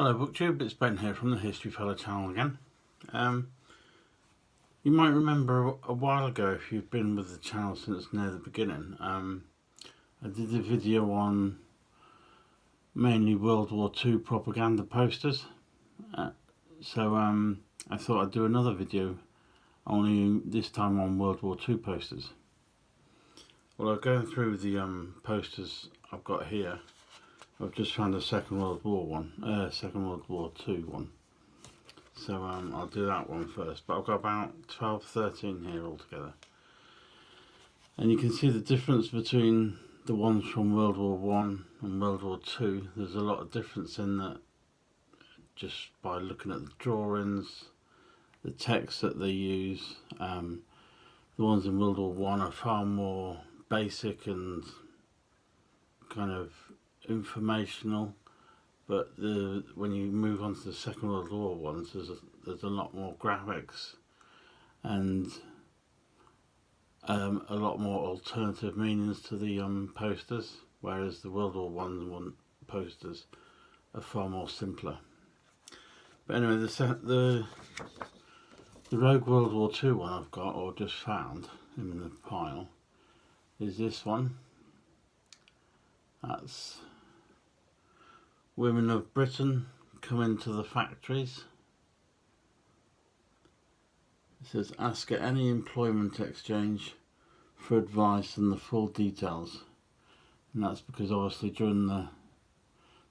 Hello Booktube, it's Ben here from the History Fellow channel again. You might remember a while ago, if you've been with the channel since near the beginning, I did a video on mainly World War II propaganda posters. So I thought I'd do another video, only this time on World War II posters. Well, I'm going through the posters I've got here. I've just found a Second World War II one. So I'll do that one first. But I've got about 12, 13 here altogether. And you can see the difference between the ones from World War I and World War II. There's a lot of difference in that just by looking at the drawings, the text that they use. The ones in World War I are far more basic and kind of informational, but when you move on to the Second World War ones, there's a lot more graphics and a lot more alternative meanings to the posters, whereas the World War I posters are far more simpler. But anyway, the Rogue World War II one I've got, or just found in the pile, is this one. That's Women of Britain come into the factories. It says, ask at any employment exchange for advice and the full details. And that's because obviously during the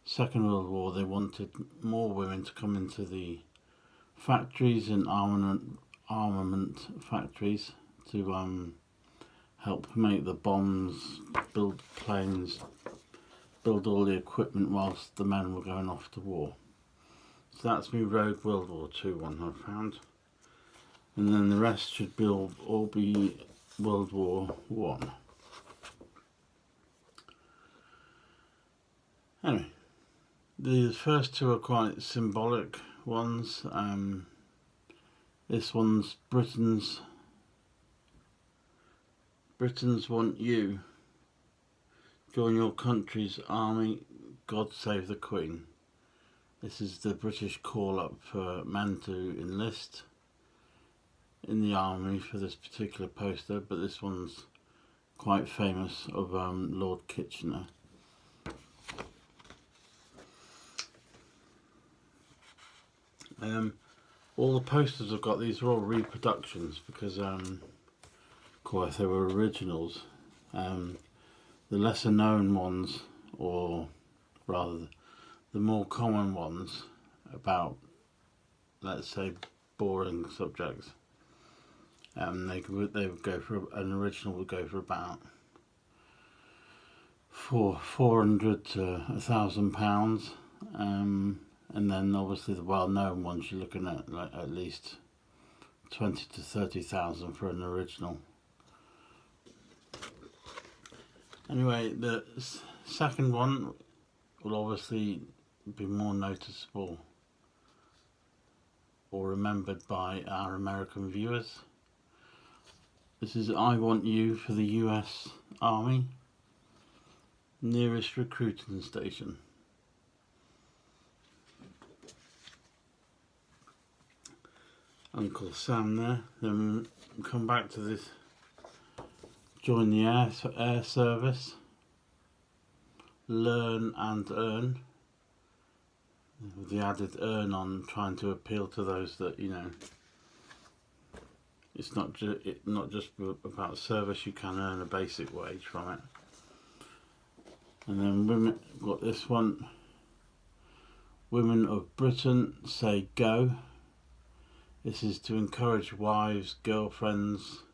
Second World War they wanted more women to come into the factories and armament factories to help make the bombs, build planes, build all the equipment whilst the men were going off to war. So that's my Rogue World War II one I've found. And then the rest should all be World War I. Anyway, the first two are quite symbolic ones. This one's Britons want you. Join your country's army, God save the Queen. This is the British call up for men to enlist in the army for this particular poster, but this one's quite famous, of Lord Kitchener. All the posters I've got, these are all reproductions because of course they were originals. The lesser known ones, or rather the more common ones about, let's say, boring subjects, they would go for, an original would go for about £400 to £1,000, and then obviously the well-known ones you're looking at like at least 20 to 30,000 for an original. Anyway, the second one will obviously be more noticeable or remembered by our American viewers. This is I Want You for the US Army, nearest recruiting station. Uncle Sam there. Then we'll come back to this. Join the air service, learn and earn, with the added earn on, trying to appeal to those that, you know, it's not just about service, you can earn a basic wage from it. And then women, got this one, Women of Britain say go. This is to encourage wives, girlfriends,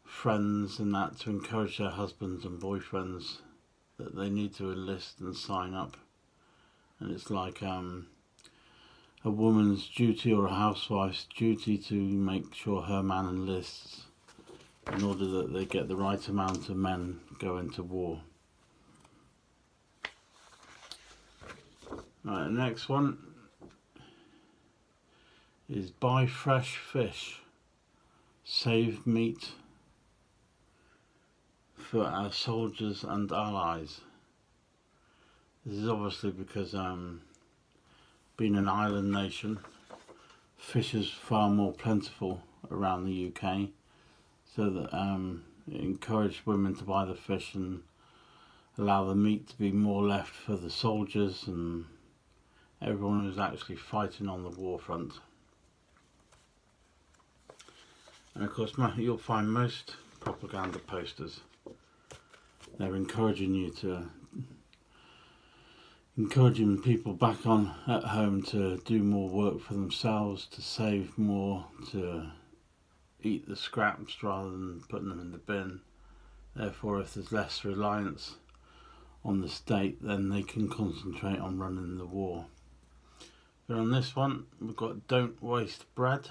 friends and that, to encourage their husbands and boyfriends that they need to enlist and sign up. And it's like a woman's duty or a housewife's duty to make sure her man enlists in order that they get the right amount of men going to war. Right, the next one is buy fresh fish, save meat for our soldiers and allies. This is obviously because being an island nation, fish is far more plentiful around the UK, so that it encouraged women to buy the fish and allow the meat to be more left for the soldiers and everyone who's actually fighting on the war front. And of course you'll find most propaganda posters, they're encouraging people back on at home to do more work for themselves, to save more, to eat the scraps rather than putting them in the bin. Therefore, if there's less reliance on the state, then they can concentrate on running the war. But on this one, we've got don't waste bread.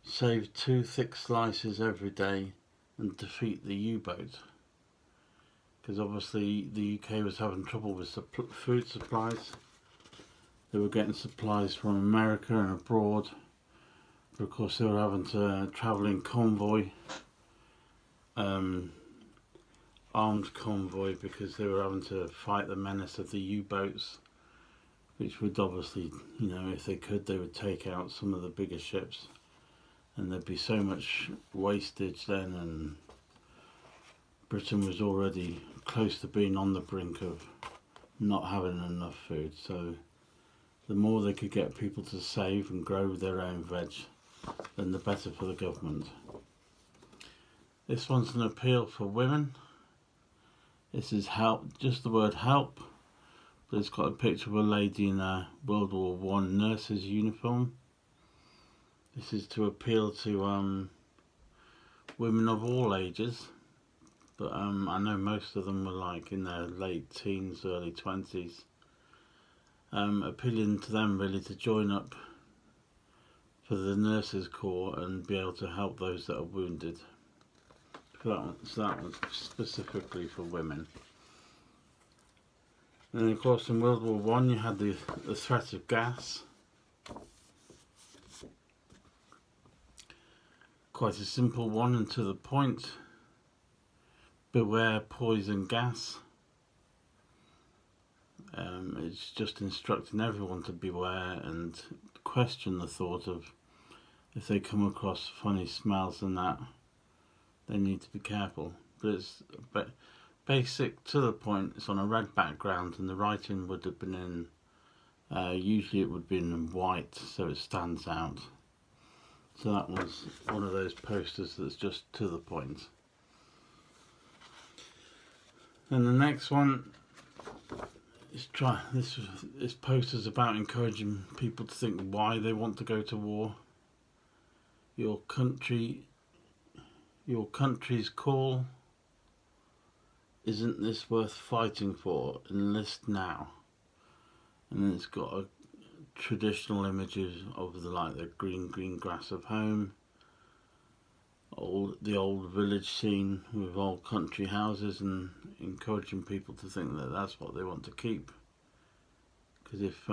Save 2 thick slices every day and defeat the U-boat. Because obviously the UK was having trouble with food supplies. They were getting supplies from America and abroad. But of course they were having to travel in convoy. Armed convoy, because they were having to fight the menace of the U-boats, which would obviously, if they could, they would take out some of the bigger ships, and there'd be so much wastage then, and Britain was already close to being on the brink of not having enough food. So the more they could get people to save and grow their own veg, then the better for the government. This one's an appeal for women. This is help, just the word help, but it's got a picture of a lady in a World War I nurse's uniform. This is to appeal to women of all ages, but I know most of them were like in their late teens, early 20s. Appealing to them really to join up for the nurses corps and be able to help those that are wounded. So that one's specifically for women. And then of course in World War I you had the threat of gas. Quite a simple one and to the point. Beware poison gas. It's just instructing everyone to beware and question the thought of, if they come across funny smells and that, they need to be careful. But it's basic, to the point. It's on a red background and the writing would have been in, usually it would be in white, so it stands out. So that was one of those posters that's just to the point. And the next one is this poster's about encouraging people to think why they want to go to war. Your country's call. Isn't this worth fighting for? Enlist now. And then it's got traditional images of the green grass of home, the old village scene with old country houses, and encouraging people to think that that's what they want to keep. Because if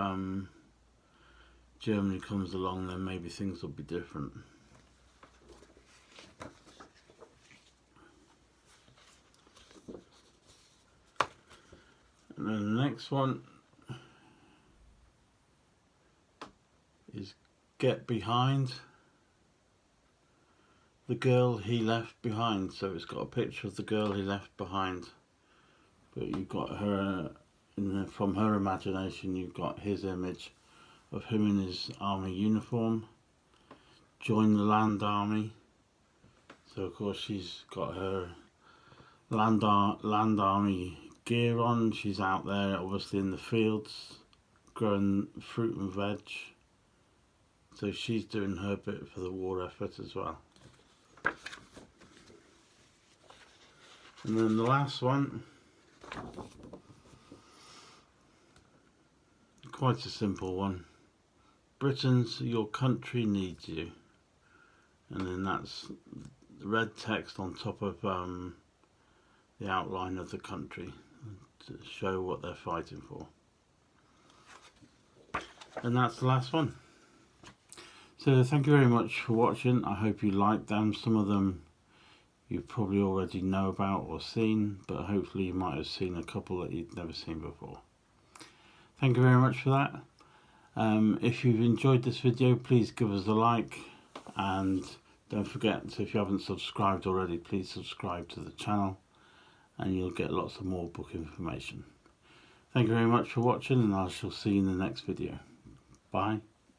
Germany comes along, then maybe things will be different. And then the next one is get behind the girl he left behind. So it's got a picture of the girl he left behind, but you've got her from her imagination, you've got his image of him in his army uniform. Join the land army. So of course she's got her land army gear on. She's out there obviously in the fields growing fruit and veg, so she's doing her bit for the war effort as well. And then the last one, quite a simple one. Britain's your country needs you. And then that's the red text on top of the outline of the country to show what they're fighting for. And that's the last one. So thank you very much for watching. I hope you liked them. Some of them you probably already know about or seen, but hopefully you might have seen a couple that you'd never seen before. Thank you very much for that. If you've enjoyed this video, please give us a like, and don't forget, if you haven't subscribed already, please subscribe to the channel and you'll get lots of more book information. Thank you very much for watching, and I shall see you in the next video. Bye.